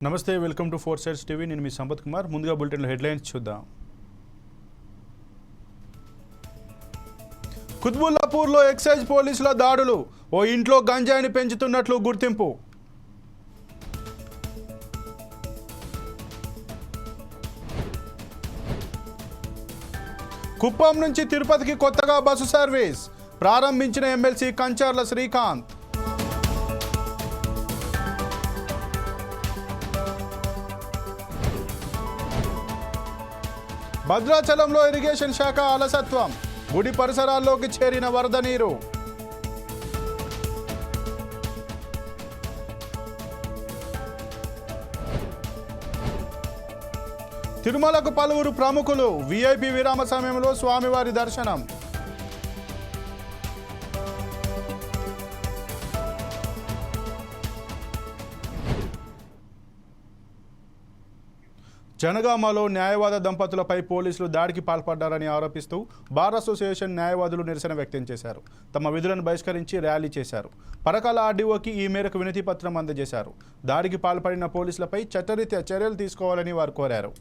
నమస్తే welcome to four sides TV నేను మీ సంపత్ కుమార్ ముందుగా బులెటిన్లో హెడ్లైన్స్ చూద్దాం కుత్బుల్లాపూర్లో ఎక్సైజ్ పోలీసుల దాడులు ఓ ఇంట్లో గంజాయిని పెంచుతున్నట్లు గుర్తింపు కుప్పం నుంచి తిరుపతికి కొత్తగా బస్సు సర్వీస్ ప్రారంభించిన ఎమ్మెల్సీ కంచర్ల శ్రీకాంత్ భద్రాచలంలో ఇరిగేషన్ శాఖ అలసత్వం గుడి పరిసరాల్లోకి చేరిన వరద నీరు తిరుమలకు పలువురు ప్రముఖులు విఐపి విరామ సమయంలో స్వామివారి దర్శనం జనగామలో న్యాయవాద దంపతులపై పోలీసులు దాడికి పాల్పడ్డారని ఆరోపిస్తూ బార్ అసోసియేషన్ న్యాయవాదులు నిరసన వ్యక్తం చేశారు. తమ విధులను బహిష్కరించి ర్యాలీ చేశారు. పరకాల ఆర్డీఓకి ఈ మేరకు వినతి పత్రం అందజేశారు. దాడికి పాల్పడిన పోలీసులపై చట్టరీత్యా చర్యలు తీసుకోవాలని వారు కోరారు.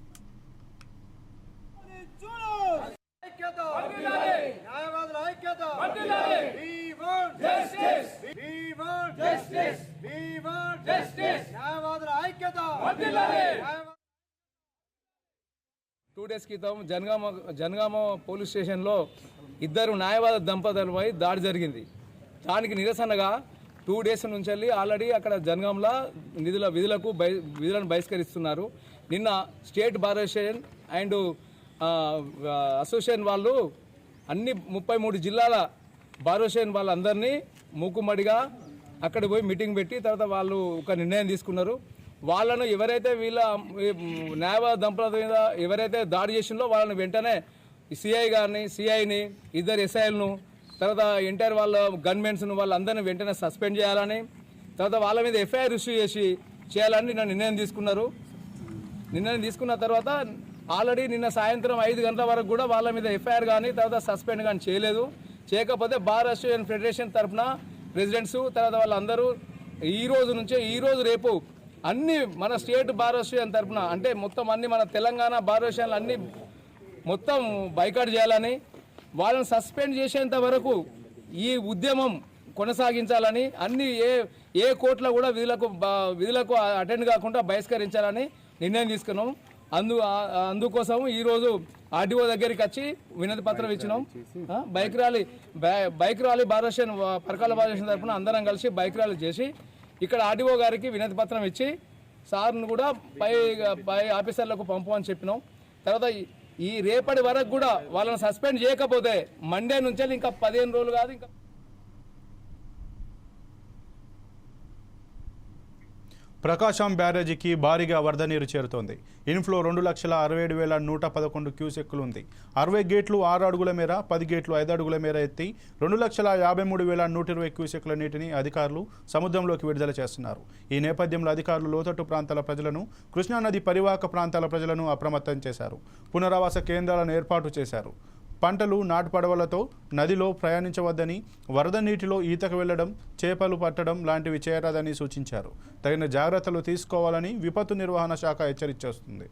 టూ డేస్ క్రితం జనగామ పోలీస్ స్టేషన్లో ఇద్దరు న్యాయవాద దంపతులపై దాడి జరిగింది. దానికి నిరసనగా 2 డేస్ నుంచి వెళ్ళి ఆల్రెడీ అక్కడ జనగాంలో విధులను బహిష్కరిస్తున్నారు. నిన్న state bar association and association వాళ్ళు అన్ని 33 జిల్లాల బార్ అసోసియేషన్ వాళ్ళందరినీ మూకుమ్మడిగా అక్కడ పోయి మీటింగ్ పెట్టి తర్వాత వాళ్ళు ఒక నిర్ణయం తీసుకున్నారు. వాళ్ళను ఎవరైతే వీళ్ళ న్యాయవాద దంపతుల మీద ఎవరైతే దాడి చేసిందో వాళ్ళని వెంటనే సిఐ గారిని సిఐని ఇద్దరు ఎస్ఐలను తర్వాత ఎంటైర్ వాళ్ళ గన్మెన్స్ను వాళ్ళందరినీ వెంటనే సస్పెండ్ చేయాలని తర్వాత వాళ్ళ మీద ఎఫ్ఐఆర్ ఇష్యూ చేయాలని నిన్న నిర్ణయం తీసుకున్నారు. నిర్ణయం తీసుకున్న తర్వాత ఆల్రెడీ నిన్న సాయంత్రం 5 గంటల వరకు కూడా వాళ్ళ మీద ఎఫ్ఐఆర్ కానీ తర్వాత సస్పెండ్ కానీ చేయలేదు. చేయకపోతే బార్ అసోసియేషన్ ఫెడరేషన్ తరఫున ప్రెసిడెంట్స్ తర్వాత వాళ్ళందరూ ఈరోజు రేపు అన్ని మన స్టేట్ బార్ అసోసియేషన్ తరఫున అంటే మొత్తం అన్ని మన తెలంగాణ బార్ అసోసియేషన్లు అన్ని మొత్తం బైకాట్ చేయాలని వాళ్ళని సస్పెండ్ చేసేంత వరకు ఈ ఉద్యమం కొనసాగించాలని అన్ని ఏ కోర్టులో కూడా విధులకు అటెండ్ కాకుండా బహిష్కరించాలని నిర్ణయం తీసుకున్నాం. అందుకోసం ఈరోజు ఆర్డీఓ దగ్గరికి వచ్చి వినతి పత్రం ఇచ్చినాం. Bike rally bar association Parakala bar association తరఫున అందరం కలిసి బైక్ ర్యాలీ చేసి ఇక్కడ ఆర్డీఓ గారికి వినతి పత్రం ఇచ్చి సార్ను కూడా పై ఆఫీసర్లకు పంపమని చెప్పినాం. తర్వాత ఈ రేపటి వరకు కూడా వాళ్ళని సస్పెండ్ చేయకపోతే మండే నుంచి ఇంకా 15 రోజులు కాదు ఇంకా ప్రకాశం బ్యారేజీకి భారీగా వరద నీరు చేరుతోంది. ఇన్ఫ్లో 2,67,111 క్యూసెక్కులు ఉంది. 60 గేట్లు 6 అడుగుల మేర 10 గేట్లు 5 అడుగుల మేర ఎత్తి 2,53,120 క్యూసెక్కుల నీటిని అధికారులు సముద్రంలోకి విడుదల చేస్తున్నారు. ఈ నేపథ్యంలో అధికారులు లోతట్టు ప్రాంతాల ప్రజలను కృష్ణానది పరివాహక ప్రాంతాల ప్రజలను అప్రమత్తం చేశారు. పునరావాస కేంద్రాలను ఏర్పాటు చేశారు. పంటలు నాటు పడవలతో నదిలో ప్రయాణించవద్దని, వరద నీటిలో ఈతకు వెళ్లడం, చేపలు పట్టడం లాంటివి చేయరాదని సూచించారు. తగిన జాగ్రత్తలు తీసుకోవాలని విపత్తు నిర్వహణ శాఖ హెచ్చరిస్తుంది.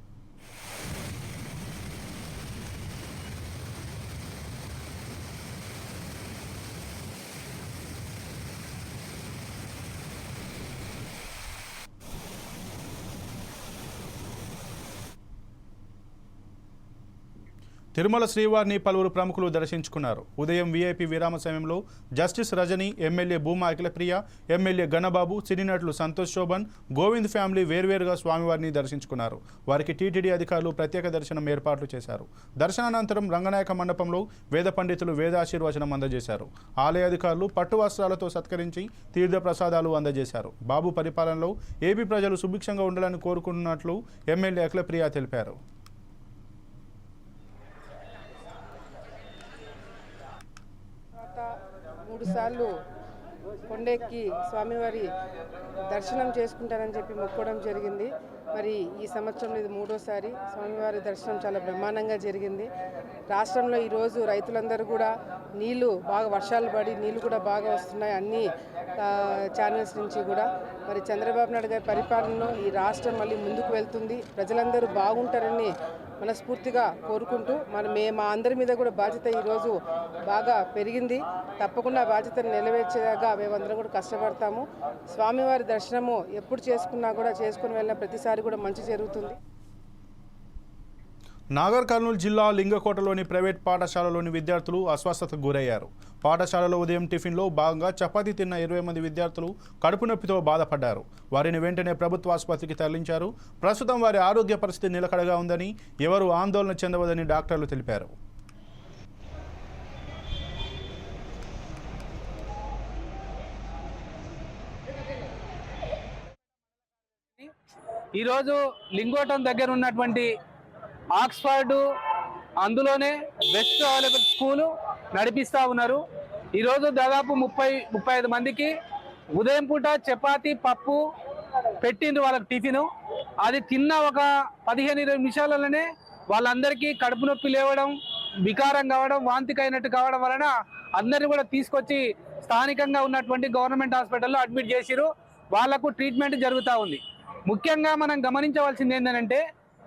తిరుమల శ్రీవారిని పలువురు ప్రముఖులు దర్శించుకున్నారు. ఉదయం వీఐపీ విరామ సమయంలో justice Rajani, MLA Bhuma Akhilapriya, MLA Ganababu, cine నటులు సంతోష్ శోభన్, గోవింద్ ఫ్యామిలీ వేర్వేరుగా స్వామివారిని దర్శించుకున్నారు. వారికి టీటీడీ అధికారులు ప్రత్యేక దర్శనం ఏర్పాట్లు చేశారు. దర్శనానంతరం రంగనాయక మండపంలో వేద పండితులు వేదాశీర్వచనం అందజేశారు. ఆలయ అధికారులు పట్టు వస్త్రాలతో సత్కరించి తీర్థ ప్రసాదాలు అందజేశారు. బాబు పరిపాలనలో ఏపీ ప్రజలు సుభిక్షంగా ఉండాలని కోరుకుంటున్నట్లు ఎమ్మెల్యే అఖిలప్రియ తెలిపారు. 3 సార్లు కొండెక్కి స్వామివారి దర్శనం చేసుకుంటానని చెప్పి మొక్కడం జరిగింది. మరి ఈ సంవత్సరంలో ఇది 3వసారి స్వామివారి దర్శనం చాలా బ్రహ్మాండంగా జరిగింది. రాష్ట్రంలో ఈరోజు రైతులందరూ కూడా నీళ్లు బాగా వర్షాలు పడి నీళ్లు కూడా బాగా వస్తున్నాయి అన్ని ఛానల్స్ నుంచి కూడా. మరి చంద్రబాబు నాయుడు గారి పరిపాలనలో ఈ రాష్ట్రం మళ్ళీ ముందుకు వెళ్తుంది. ప్రజలందరూ బాగుంటారని మనస్ఫూర్తిగా కోరుకుంటూ మా అందరి మీద కూడా బాధ్యత ఈరోజు బాగా పెరిగింది. తప్పకుండా బాధ్యతను నెరవేర్చేలాగా మేమందరం కూడా కష్టపడతాము. స్వామివారి దర్శనము ఎప్పుడు చేసుకున్నా కూడా చేసుకుని వెళ్ళిన ప్రతిసారి కూడా మంచి జరుగుతుంది. నాగర్ కర్నూలు జిల్లా లింగకోటలోని ప్రైవేట్ పాఠశాలలోని విద్యార్థులు అస్వస్థతకు గురయ్యారు. పాఠశాలలో ఉదయం టిఫిన్లో భాగంగా చపాతీ తిన్న 20 మంది విద్యార్థులు కడుపు నొప్పితో బాధపడ్డారు. వారిని వెంటనే ప్రభుత్వ ఆసుపత్రికి తరలించారు. ప్రస్తుతం వారి ఆరోగ్య పరిస్థితి నిలకడగా ఉందని, ఎవరూ ఆందోళన చెందవద్దని డాక్టర్లు తెలిపారు. ఈరోజు లింగోటం దగ్గర ఉన్నటువంటి ఆక్స్ఫర్డ్ అందులోనే బెస్ట్ అవైలబుల్ స్కూలు నడిపిస్తూ ఉన్నారు. ఈరోజు దాదాపు 30-35 మందికి ఉదయం పూట చపాతీ పప్పు పెట్టిండ్రు వాళ్ళకి టిఫిను. అది తిన్న ఒక 15-20 నిమిషాలలోనే వాళ్ళందరికీ కడుపు నొప్పి లేవడం, వికారం కావడం, వాంతికైనట్టు కావడం వలన అందరినీ కూడా తీసుకొచ్చి స్థానికంగా ఉన్నటువంటి గవర్నమెంట్ హాస్పిటల్లో అడ్మిట్ చేసిరు. వాళ్లకు ట్రీట్మెంట్ జరుగుతూ ఉంది. ముఖ్యంగా మనం గమనించవలసింది ఏంటంటే,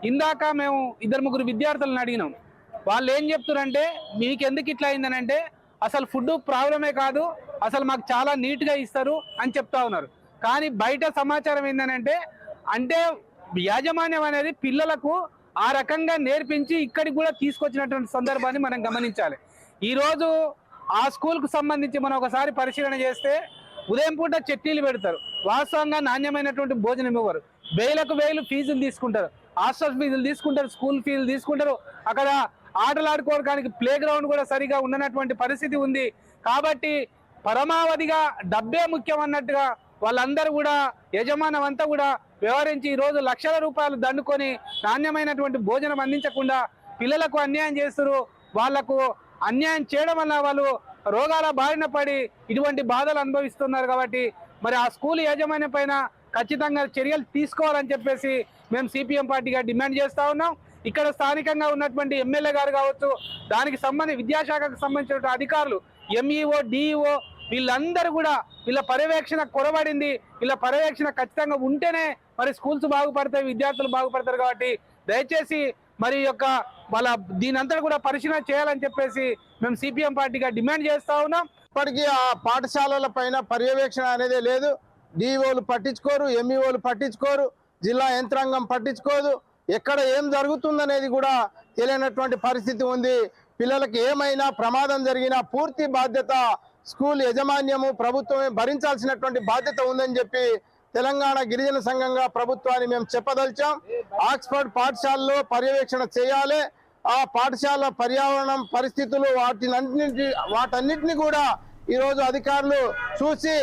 ఇందాక మేము 2-3 విద్యార్థులను అడిగినాం. వాళ్ళు ఏం చెప్తున్నారంటే, మీకు ఎందుకు ఇట్లా అయిందనంటే అసలు ఫుడ్ ప్రాబ్లమే కాదు, అసలు మాకు చాలా నీట్గా ఇస్తారు అని చెప్తా ఉన్నారు. కానీ బయట సమాచారం ఏంటంటే యాజమాన్యం అనేది పిల్లలకు ఆ రకంగా నేర్పించి ఇక్కడికి కూడా తీసుకొచ్చినటువంటి సందర్భాన్ని మనం గమనించాలి. ఈరోజు ఆ స్కూల్కు సంబంధించి మనం ఒకసారి పరిశీలన చేస్తే ఉదయం పూట చట్నీలు పెడతారు, వాస్తవంగా నాణ్యమైనటువంటి భోజనం ఇవ్వరు. వేలకు వేలు ఫీజులు తీసుకుంటారు, హాస్టల్ ఫీజులు తీసుకుంటారు, స్కూల్ ఫీజులు తీసుకుంటారు. అక్కడ ఆటలాడుకోవడానికి ప్లే గ్రౌండ్ కూడా సరిగా ఉండనటువంటి పరిస్థితి ఉంది. కాబట్టి పరమావధిగా డబ్బే ముఖ్యం అన్నట్టుగా వాళ్ళందరూ కూడా యజమానం అంతా కూడా వ్యవహరించి ఈరోజు లక్షల రూపాయలు దండుకొని నాణ్యమైనటువంటి భోజనం అందించకుండా పిల్లలకు అన్యాయం చేస్తారు. వాళ్లకు అన్యాయం చేయడం వల్ల వాళ్ళు రోగాల బారిన పడి ఇటువంటి బాధలు అనుభవిస్తున్నారు. కాబట్టి మరి ఆ స్కూల్ యాజమాన్యం పైన ఖచ్చితంగా చర్యలు తీసుకోవాలని చెప్పేసి మేము సిపిఎం పార్టీగా డిమాండ్ చేస్తూ ఉన్నాం. ఇక్కడ స్థానికంగా ఉన్నటువంటి ఎమ్మెల్యే గారు కావచ్చు, దానికి విద్యాశాఖకు సంబంధించిన అధికారులు, ఎంఈఓ, డిఈఓ వీళ్ళందరూ కూడా వీళ్ళ పర్యవేక్షణ కొరబడింది. వీళ్ళ పర్యవేక్షణ ఖచ్చితంగా ఉంటేనే మరి స్కూల్స్ బాగుపడతాయి, విద్యార్థులు బాగుపడతారు. కాబట్టి దయచేసి మరి వాళ్ళ దీనంతా కూడా పరిశీలన చేయాలని చెప్పేసి మేము సిపిఎం పార్టీగా డిమాండ్ చేస్తూ ఉన్నాం. ఇప్పటికీ ఆ పాఠశాలల పైన పర్యవేక్షణ అనేది లేదు. డిఓలు పట్టించుకోరు, ఎంఈఓలు పట్టించుకోరు, జిల్లా యంత్రాంగం పట్టించుకోదు. ఎక్కడ ఏం జరుగుతుందనేది కూడా తెలియనటువంటి పరిస్థితి ఉంది. పిల్లలకు ఏమైనా ప్రమాదం జరిగినా పూర్తి బాధ్యత స్కూల్ యాజమాన్యము, ప్రభుత్వమే భరించాల్సినటువంటి బాధ్యత ఉందని చెప్పి తెలంగాణ గిరిజన సంఘంగా ప్రభుత్వాన్ని మేము చెప్పదలిచాం. ఆక్స్ఫర్డ్ పాఠశాలలో పర్యవేక్షణ చేయాలి. ఆ పాఠశాల పర్యావరణం పరిస్థితులు వాటన్నిటిని కూడా ఈరోజు అధికారులు చూసి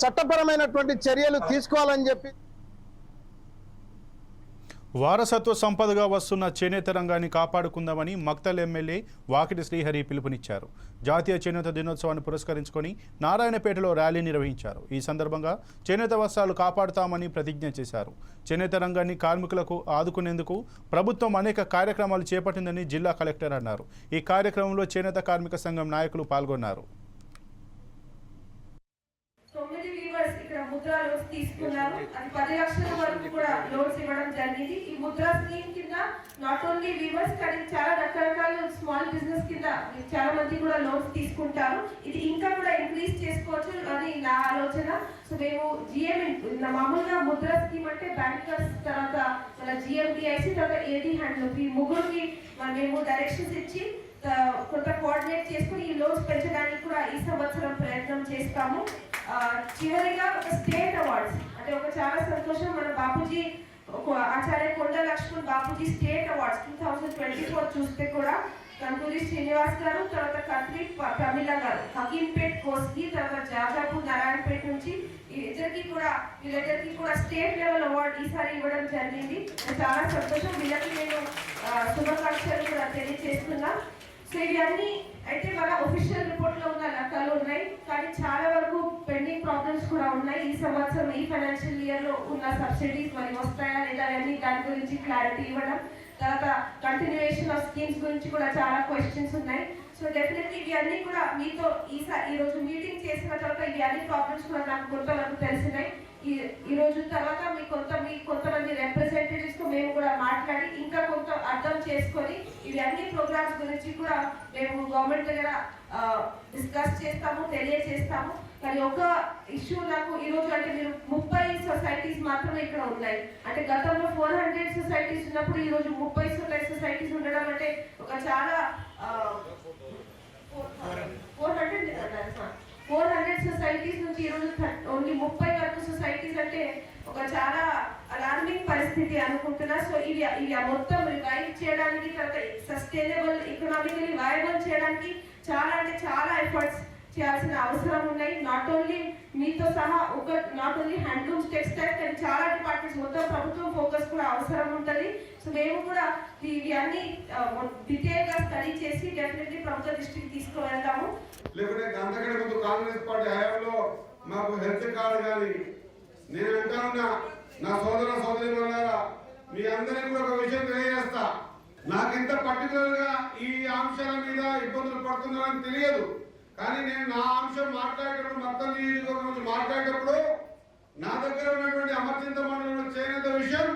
చట్టపరమైనటువంటి చర్యలు తీసుకోవాలని చెప్పి. వారసత్వ సంపదగా వస్తున్న చేనేత రంగాన్ని కాపాడుకుందామని మక్తల్ ఎమ్మెల్యే వాకిటి శ్రీహరి పిలుపునిచ్చారు. జాతీయ చేనేత దినోత్సవాన్ని పురస్కరించుకొని నారాయణపేటలో ర్యాలీ నిర్వహించారు. ఈ సందర్భంగా చేనేత వస్త్రాలు కాపాడుతామని ప్రతిజ్ఞ చేశారు. చేనేత రంగాన్ని కార్మికులకు ఆదుకునేందుకు ప్రభుత్వం అనేక కార్యక్రమాలు చేపట్టిందని జిల్లా కలెక్టర్ అన్నారు. ఈ కార్యక్రమంలో చేనేత కార్మిక సంఘం నాయకులు పాల్గొన్నారు. ముద్రా లోన్స్ తీసుకున్నారు. అది 10 లక్షల వరకు కూడా లోన్స్ ఇవ్వడం జరిగింది. ఈ ముద్రా స్కీమ్ కింద నాట్ ఓన్లీ వీవర్స్ కానీ చాలా రకరకాల స్మాల్ బిజినెస్ కింద చాలా మంది కూడా లోన్స్ తీసుకుంటారు. ఇది ఇంకా కూడా ఇంక్రీజ్ చేసుకోవచ్చు అని నా ఆలోచన. సో మేము మామూలుగా ముద్రా స్కీమ్ అంటే బ్యాంకర్స్, తర్వాత మన జిఎండిఐసి, తర్వాత ఏడీ హ్యాండ్లూమ్, ఈ ముగ్గురికి మేము డైరెక్షన్స్ ఇచ్చి కొంత కోఆర్డినేట్ చేసుకుని ఈ లోన్స్ పెంచడానికి కూడా ఈ సంవత్సరం ప్రయత్నం చేస్తాము. చివరిగా ఒక స్టేట్ అవార్డ్స్ అంటే చాలా సంతోషం, మన బాపూజీ ఆచార్య కొండ లక్ష్మణ్ బాపూజీ స్టేట్ అవార్డ్స్ 2024 చూస్తే కూడా కంటూరి శ్రీనివాస్ గారు, తర్వాత కత్రి ప్రమిళ గారు, హకీంపేట్ కోస్కి, తర్వాత జాజాపూర్ నారాయణపేట నుంచి వీళ్ళిద్దరికి కూడా స్టేట్ లెవెల్ అవార్డు ఈసారి ఇవ్వడం జరిగింది. చాలా సంతోషం. వీళ్ళకి నేను శుభాకాంక్షలు కూడా తెలియజేస్తున్నా. సో ఇవన్నీ అయితే మన ఒఫిషియల్ రిపోర్ట్లో ఉన్న లెక్కలు ఉన్నాయి, కానీ చాలా వరకు పెండింగ్ ప్రాబ్లమ్స్ కూడా ఉన్నాయి. ఈ సంవత్సరం ఈ ఫైనాన్షియల్ ఇయర్లో ఉన్న సబ్సిడీస్ మరి వస్తాయా లేదా అని దాని గురించి క్లారిటీ ఇవ్వడం, తర్వాత కంటిన్యూయేషన్ ఆఫ్ స్కీమ్స్ గురించి కూడా చాలా క్వశ్చన్స్ ఉన్నాయి. సో డెఫినెట్లీ ఇవి అన్నీ కూడా మీతో ఈరోజు మీటింగ్ చేసిన తర్వాత ఇవి అన్ని ప్రాబ్లమ్స్ కూడా నాకు కొంతవరకు తెలిసినాయి. ఈ రోజు తర్వాత మీ కొంతమంది రిప్రజెంటేటివ్స్తో మేము కూడా మాట్లాడి ఇంకా కొంత అర్థం చేసుకొని ఇవి అన్ని ప్రోగ్రామ్స్ గురించి కూడా మేము గవర్నమెంట్ దగ్గర డిస్కస్ చేస్తాము, తెలియజేస్తాము. కానీ ఒక ఇష్యూ నాకు ఈరోజు అంటే మీరు 30 సొసైటీస్ మాత్రమే ఇక్కడ ఉన్నాయి. అంటే గతంలో 400 సొసైటీస్ ఉన్నప్పుడు ఈరోజు 30 సొసైటీస్ ఉండడం అంటే ఒక చాలా 400 సొసైటీస్ నుంచి ఈరోజు ఓన్లీ 30 వరకు సొసైటీస్ అంటే ఒక చాలా అలార్మింగ్ పరిస్థితి అనుకుంటున్నా. సో ఇవి మొత్తం రివైవ్ చేయడానికి, తర్వాత సస్టైనబుల్ ఎకనామికలీ వయబుల్ చేయడానికి చాలా ఎఫర్ట్స్ చేయాల్సిన అవసరం ఉన్నాయి. నాట్ ఓన్లీ మీతో సహా నాట్ ఓన్లీ హ్యాండ్లూమ్స్, టెక్స్టైల్స్ కానీ చాలా డిపార్ట్మెంట్స్ మొత్తం ప్రభుత్వం ఫోకస్ కూడా అవసరం ఉంటుంది. సో మేము కూడా ఇవి అన్ని డీటెయిల్ గా స్టడీ చేసి డెఫినెట్లీ ప్రభుత్వ దృష్టికి తీసుకువెళ్తాము. లేకుంటే అంతకంటే ముందు కాంగ్రెస్ పార్టీ హయాంలో మాకు హెల్త్ కార్డు కానీ, నేను అంటా ఉన్నా నా సోదరులారా మీ అందరికీ కూడా ఒక విషయం తెలియజేస్తా. నాకు ఇంత పర్టికులర్ గా ఈ అంశాల మీద ఇబ్బందులు పడుతున్నారని తెలియదు, కానీ నేను నా అంశం మాట్లాడేటప్పుడు మొత్తం నియోజకవర్గం గురించి మాట్లాడేటప్పుడు నా దగ్గర ఉన్నటువంటి అమర్చింత మండలంలో చేనేత విషయం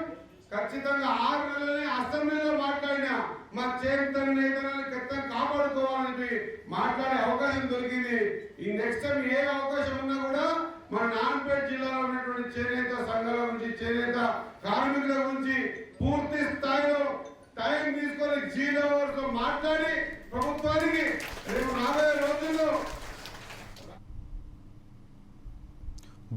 ఖచ్చితంగా 6 నెలలనే అసెంబ్లీలో మాట్లాడినా మా చేనేత నేతలని ఖచ్చితంగా కాపాడుకోవాలని మాట్లాడే అవకాశం దొరికింది. ఈ నెక్స్ట్ టైం ఏ అవకాశం ఉన్నా కూడా మన నారాయణపేట జిల్లాలో ఉన్నటువంటి చేనేత సంఘాల గురించి, చేనేత కార్మికుల గురించి పూర్తి స్థాయిలో టైం తీసుకొని 0 అవర్స్ మాట్లాడి ప్రభుత్వానికి రేపు రాబోయే రోజుల్లో.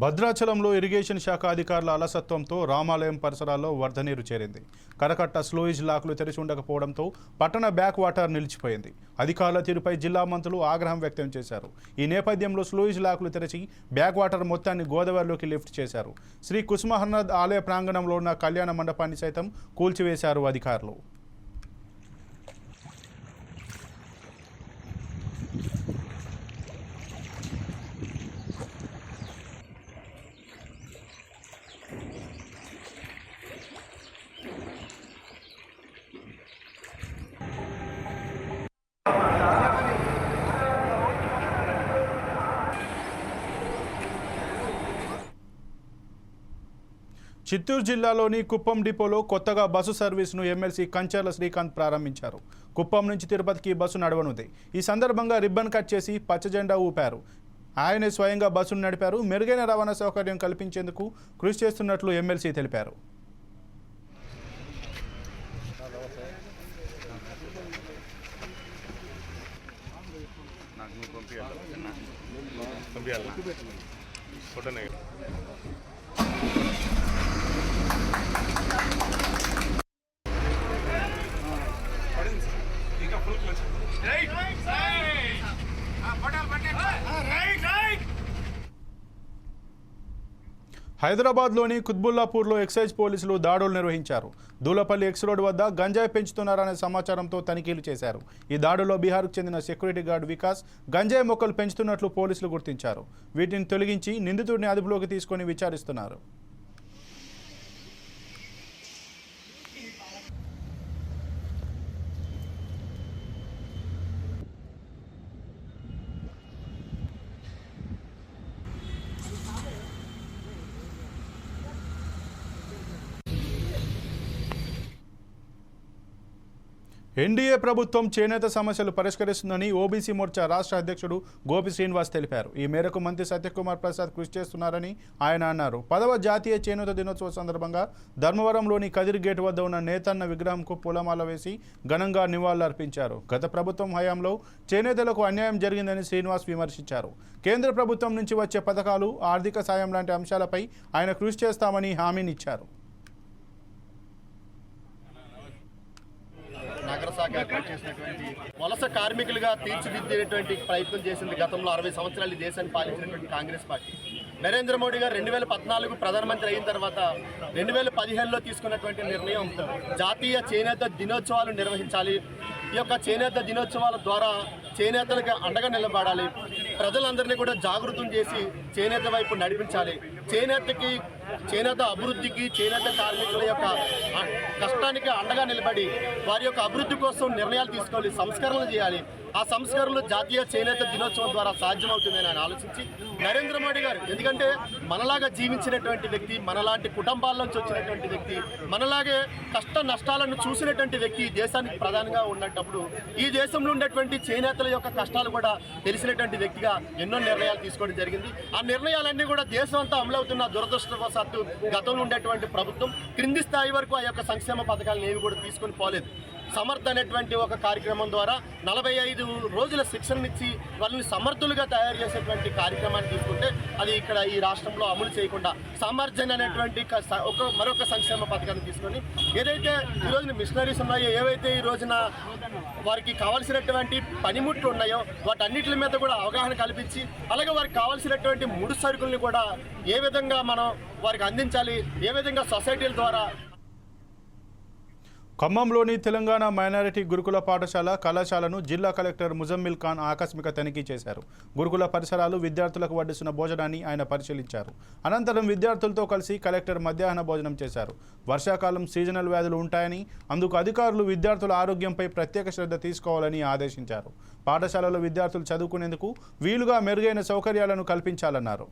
భద్రాచలంలో ఇరిగేషన్ శాఖ అధికారుల అలసత్వంతో రామాలయం పరిసరాల్లో వరద నీరు చేరింది. కరకట్ట స్లూయిజ్ లాకులు తెరిచి ఉండకపోవడంతో పట్టణ బ్యాక్ వాటర్ నిలిచిపోయింది. అధికారుల తీరుపై జిల్లా మంత్రులు ఆగ్రహం వ్యక్తం చేశారు. ఈ నేపథ్యంలో స్లూయిజ్ లాకులు తెరిచి బ్యాక్ వాటర్ మొత్తాన్ని గోదావరిలోకి లిఫ్ట్ చేశారు. శ్రీ కుస్మహర్నాథ్ ఆలయ ప్రాంగణంలో ఉన్న కళ్యాణ మండపాన్ని సైతం కూల్చివేశారు అధికారులు. చిత్తూరు జిల్లాలోని కుప్పం డిపోలో కొత్తగా బస్సు సర్వీసును ఎమ్మెల్సీ కంచర్ల శ్రీకాంత్ ప్రారంభించారు. కుప్పం నుంచి తిరుపతికి బస్సు నడవనుంది. ఈ సందర్భంగా రిబ్బన్ కట్ చేసి పచ్చ జెండా ఊపారు. ఆయనే స్వయంగా బస్సును నడిపారు. మెరుగైన రవాణా సౌకర్యం కల్పించేందుకు కృషి చేస్తున్నట్లు ఎమ్మెల్సీ తెలిపారు. హైదరాబాద్లోని కుత్బుల్లాపూర్లో ఎక్సైజ్ పోలీసులు దాడులు నిర్వహించారు. దూలపల్లి ఎక్స్ రోడ్ వద్ద గంజాయి పెంచుతున్నారనే సమాచారంతో తనిఖీలు చేశారు. ఈ దాడుల్లో బీహార్కు చెందిన సెక్యూరిటీ గార్డ్ వికాస్ గంజాయి మొక్కలు పెంచుతున్నట్లు పోలీసులు గుర్తించారు. వీటిని తొలగించి నిందితుడిని అదుపులోకి తీసుకొని విచారిస్తున్నారు. ఎన్డీఏ ప్రభుత్వం చేనేత సమస్యలు పరిష్కరిస్తుందని ఓబీసీ మోర్చా రాష్ట్ర అధ్యక్షుడు గోపి శ్రీనివాస్ తెలిపారు. ఈ మేరకు మంత్రి సత్యకుమార్ ప్రసాద్ కృషి చేస్తున్నారని ఆయన అన్నారు. 10వ జాతీయ చేనేత దినోత్సవ సందర్భంగా ధర్మవరంలోని కదిరి గేట్ వద్ద ఉన్న నేతన్న విగ్రహంకు పూలమాల వేసి ఘనంగా నివాళులర్పించారు. గత ప్రభుత్వం హయాంలో చేనేతలకు అన్యాయం జరిగిందని శ్రీనివాస్ విమర్శించారు. కేంద్ర ప్రభుత్వం నుంచి వచ్చే పథకాలు, ఆర్థిక సాయం లాంటి అంశాలపై ఆయన కృషి చేస్తామని హామీనిచ్చారు. నగర శాఖ ఏర్పాటు చేసినటువంటి వలస కార్మికులుగా తీర్చిదిద్దేటువంటి ప్రయత్నం చేసింది. గతంలో 60 సంవత్సరాలు ఈ దేశాన్ని పాలించినటువంటి కాంగ్రెస్ పార్టీ నరేంద్ర మోడీ గారు 2014 ప్రధానమంత్రి అయిన తర్వాత 2015లో తీసుకున్నటువంటి నిర్ణయం జాతీయ చేనేత దినోత్సవాలు నిర్వహించాలి, ఈ యొక్క చేనేత దినోత్సవాల ద్వారా చేనేతలకు అండగా నిలబడాలి, ప్రజలందరినీ కూడా జాగృతం చేసి చేనేత వైపు నడిపించాలి. చేనేత అభివృద్ధికి, చేనేత కార్మికుల యొక్క కష్టానికి అండగా నిలబడి వారి యొక్క అభివృద్ధి కోసం నిర్ణయాలు తీసుకోవాలి, సంస్కరణలు చేయాలి. ఆ సంస్కరణలు జాతీయ చేనేత దినోత్సవం ద్వారా సాధ్యమవుతుందని ఆయన ఆలోచించి నరేంద్ర మోడీ గారు, ఎందుకంటే మనలాగా జీవించినటువంటి వ్యక్తి, మనలాంటి కుటుంబాల నుంచి వచ్చినటువంటి వ్యక్తి, మనలాగే కష్ట నష్టాలను చూసినటువంటి వ్యక్తి దేశానికి ప్రధానంగా ఉన్నప్పుడు ఈ దేశంలో ఉండేటువంటి చేనేతల యొక్క కష్టాలు కూడా తెలిసినటువంటి వ్యక్తిగా ఎన్నో నిర్ణయాలు తీసుకోవడం జరిగింది. ఆ నిర్ణయాలన్నీ కూడా దేశం అంతా అమలవుతున్న దురదృష్టవశాత్తు గతంలో ఉండేటువంటి ప్రభుత్వం క్రింది స్థాయి వరకు ఆ యొక్క సంక్షేమ పథకాలను ఏవి కూడా తీసుకొని పోలేదు. సమర్థ అనేటువంటి ఒక కార్యక్రమం ద్వారా 45 రోజుల శిక్షణనిచ్చి వాళ్ళని సమర్థులుగా తయారు చేసేటువంటి కార్యక్రమాన్ని తీసుకుంటే అది ఇక్కడ ఈ రాష్ట్రంలో అమలు చేయకుండా సామర్థ్యం అనేటువంటి మరొక సంక్షేమ పథకాన్ని తీసుకొని ఏదైతే ఈ రోజున మిషనరీస్ ఉన్నాయో, ఏవైతే ఈ రోజున వారికి కావాల్సినటువంటి పనిముట్లు ఉన్నాయో వాటన్నిటి మీద కూడా అవగాహన కల్పించి, అలాగే వారికి కావాల్సినటువంటి ముడి సరుకుల్ని కూడా ఏ విధంగా మనం వారికి అందించాలి, ఏ విధంగా సొసైటీల ద్వారా. ఖమ్మంలోని తెలంగాణ మైనారిటీ గురుకుల పాఠశాల కళాశాలను జిల్లా కలెక్టర్ ముజమ్మిల్ ఖాన్ ఆకస్మిక తనిఖీ చేశారు. గురుకుల పరిసరాలు, విద్యార్థులకు వడ్డిస్తున్న భోజనాన్ని ఆయన పరిశీలించారు. అనంతరం విద్యార్థులతో కలిసి కలెక్టర్ మధ్యాహ్న భోజనం చేశారు. వర్షాకాలం సీజనల్ వ్యాధులు ఉంటాయని, అందుకు అధికారులు విద్యార్థుల ఆరోగ్యంపై ప్రత్యేక శ్రద్ధ తీసుకోవాలని ఆదేశించారు. పాఠశాలలో విద్యార్థులు చదువుకునేందుకు వీలుగా మెరుగైన సౌకర్యాలను కల్పించాలన్నారు.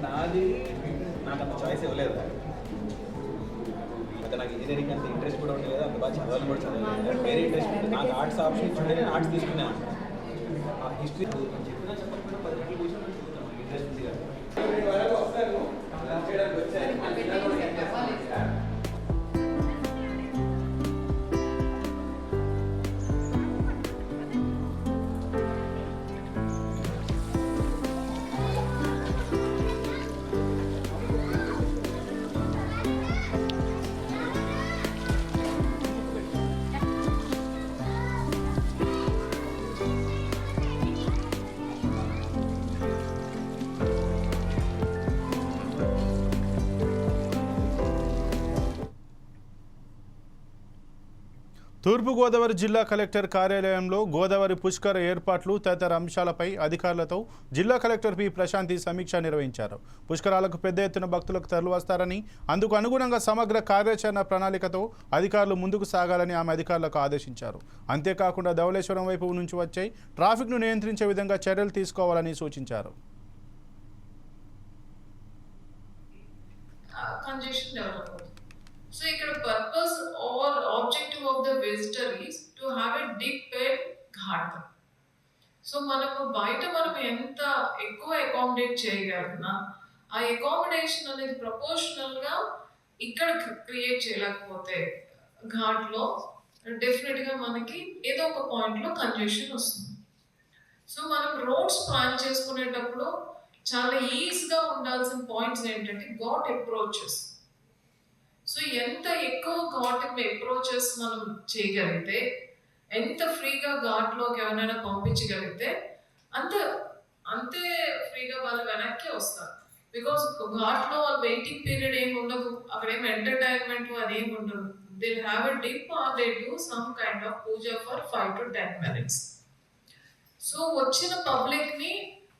నాది నాకు అంత చాయిస్ ఇవ్వలేదు. అయితే నాకు ఇంజనీరింగ్ అంత ఇంట్రెస్ట్ కూడా ఉండలేదు, అంత బాగా చదవాలని కూడా చదవలేదు. వేరే ఇంట్రెస్ట్ ఉంటుంది. నాకు ఆర్ట్స్ ఆప్షన్ ఇచ్చిండే నేను ఆర్ట్స్ తీసుకున్నాను. ఆ హిస్టరీ చెప్పినా చెప్పకుండా 10 గంటలు కూర్చొని ఇంట్రెస్ట్ ఉంది కదా. తూర్పుగోదావరి జిల్లా కలెక్టర్ కార్యాలయంలో గోదావరి పుష్కర ఏర్పాట్లు తదితర అంశాలపై అధికారులతో జిల్లా కలెక్టర్ పి ప్రశాంతి సమీక్ష నిర్వహించారు. పుష్కరాలకు పెద్ద ఎత్తున భక్తులకు తరలివస్తారని, అందుకు అనుగుణంగా సమగ్ర కార్యాచరణ ప్రణాళికతో అధికారులు ముందుకు సాగాలని ఆమె అధికారులకు ఆదేశించారు. అంతేకాకుండా ధవళేశ్వరం వైపు నుంచి వచ్చే ట్రాఫిక్ను నియంత్రించే విధంగా చర్యలు తీసుకోవాలని సూచించారు. So, the purpose or objective of the visitor is to have a deep bed ghat. So, manaku baita manam enta ekkuva accommodate cheyagalna aa accommodation anedi proportional ga ikkada create cheyalakapothe ghat lo definitely ga manaki edo oka point lo congestion vastundi. So, manam roads plan chesukunetappudu chaala easy ga undalsina points entante got approaches. So ఎంత ఎక్కువ ghat approaches మనం చేయగలిగితే, ఎంత ఫ్రీగా ఘాట్లోకి ఎవరైనా పంపించగలిగితే అంతే ఫ్రీగా వాళ్ళు వెనక్కి వస్తారు. బికాస్ ఘాట్లో వాళ్ళ వెయిటింగ్ పీరియడ్ ఏమి ఉండదు, అక్కడ ఏమి ఎంటర్టైన్మెంట్ అదేమి ఉండదు. They have a dip or they do some kind of puja for 5 to 10 minutes. So వచ్చిన పబ్లిక్ని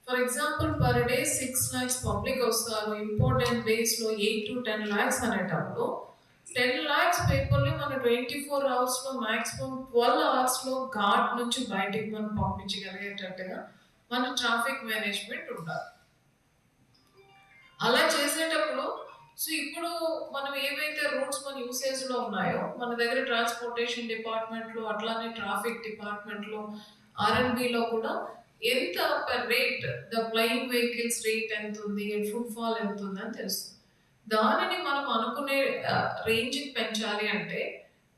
for example per day 6 lakhs public వస్తారు. ఇంపార్టెంట్ డేస్లో 8 to 10 lakhs అనేటప్పుడు 10 lakhs పీపుల్ని మన 24 hours మాక్సిమం 12 hours ఘాట్ నుంచి బయటికి మనం పంపించగలిగేటట్టుగా మన ట్రాఫిక్ మేనేజ్మెంట్ ఉండాలి. అలా చేసేటప్పుడు సో ఇప్పుడు మనం ఏవైతే రూట్స్ మన యూసేజ్లో ఉన్నాయో మన దగ్గర ట్రాన్స్పోర్టేషన్ డిపార్ట్మెంట్లో అట్లానే ట్రాఫిక్ డిపార్ట్మెంట్లో R&Bలో కూడా ఎంత per rate the flying vehicles rate ఎంత ఉంది, ఫుట్ఫాల్ ఎంత ఉంది అని తెలుస్తుంది. దానిని మనం అనుకునే రేంజ్కి పెంచాలి అంటే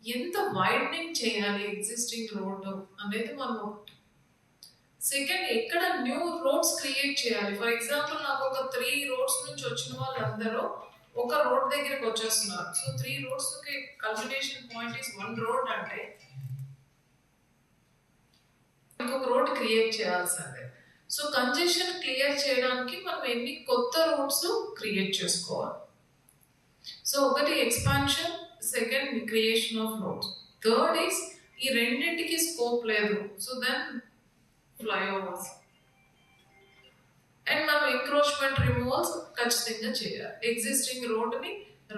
ఎంత వైడనింగ్ చేయాలి ఎగ్జిస్టింగ్ రోడ్ అనేది మనం ఒకటి. సెకండ్, ఎక్కడ న్యూ రోడ్స్ క్రియేట్ చేయాలి. ఫర్ ఎగ్జాంపుల్ నాకు ఒక 3 roads నుంచి వచ్చిన వాళ్ళందరూ ఒక రోడ్ దగ్గరికి వచ్చేస్తున్నారు. సో 3 roadsకి కల్టివేషన్ పాయింట్ ఇస్ 1 road అంటే ఇంకొక రోడ్ క్రియేట్ చేయాల్సిందే. సో కంజెషన్ క్లియర్ చేయడానికి మనం ఎన్ని కొత్త రోడ్స్ క్రియేట్ చేసుకోవాలి. సో ఒకటి expansion, second creation of roads, third is ఈ రెండింటికి స్కోప్ లేదు. సో దెన్ ఫ్లైఓవర్స్ అండ్ మనం ఎంక్రోచ్మెంట్ రిమూవల్స్ ఖచ్చితంగా చేయాలి. ఎగ్జిస్టింగ్ రోడ్ని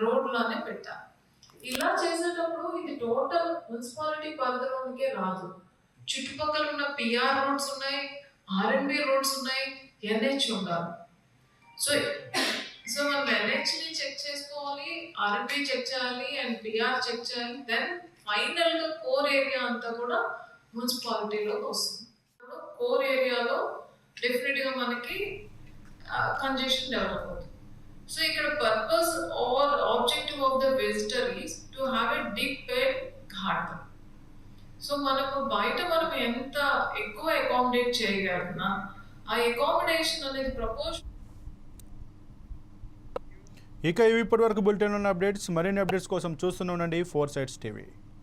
రోడ్లోనే పెట్టాలి. ఇలా చేసేటప్పుడు ఇది టోటల్ మున్సిపాలిటీ పరిధిలోనికే రాదు. చుట్టుపక్కల ఉన్న PR రోడ్స్ ఉన్నాయి, R&B రోడ్స్ ఉన్నాయి, NH ఉండాలి. సో మనం NHని చెక్ చేసుకోవాలి, R&B చెక్ చేయాలి అండ్ PR చెక్ చేయాలి. దెన్ ఫైనల్గా కోర్ ఏరియా అంతా కూడా మున్సిపాలిటీలోకి వస్తుంది. కోర్ ఏరియాలో డెఫినెట్గా మనకి కంజెషన్ డెవలప్ అవుతుంది. సో ఇక్కడ purpose or objective of the visitor is to have a deep bed ghat. So మనకు బయట మనం ఎంత ఎక్కువ అకామిడేట్ చేయగలిగినా ఆ అకామిడేషన్ అనేది ప్రపోజ్. ఇక ఇవి ఇప్పటివరకు బులెటిన్ ఉన్న అప్డేట్స్. మరిన్ని అప్డేట్స్ కోసం చూస్తూనే ఉండండి 4 Sides TV.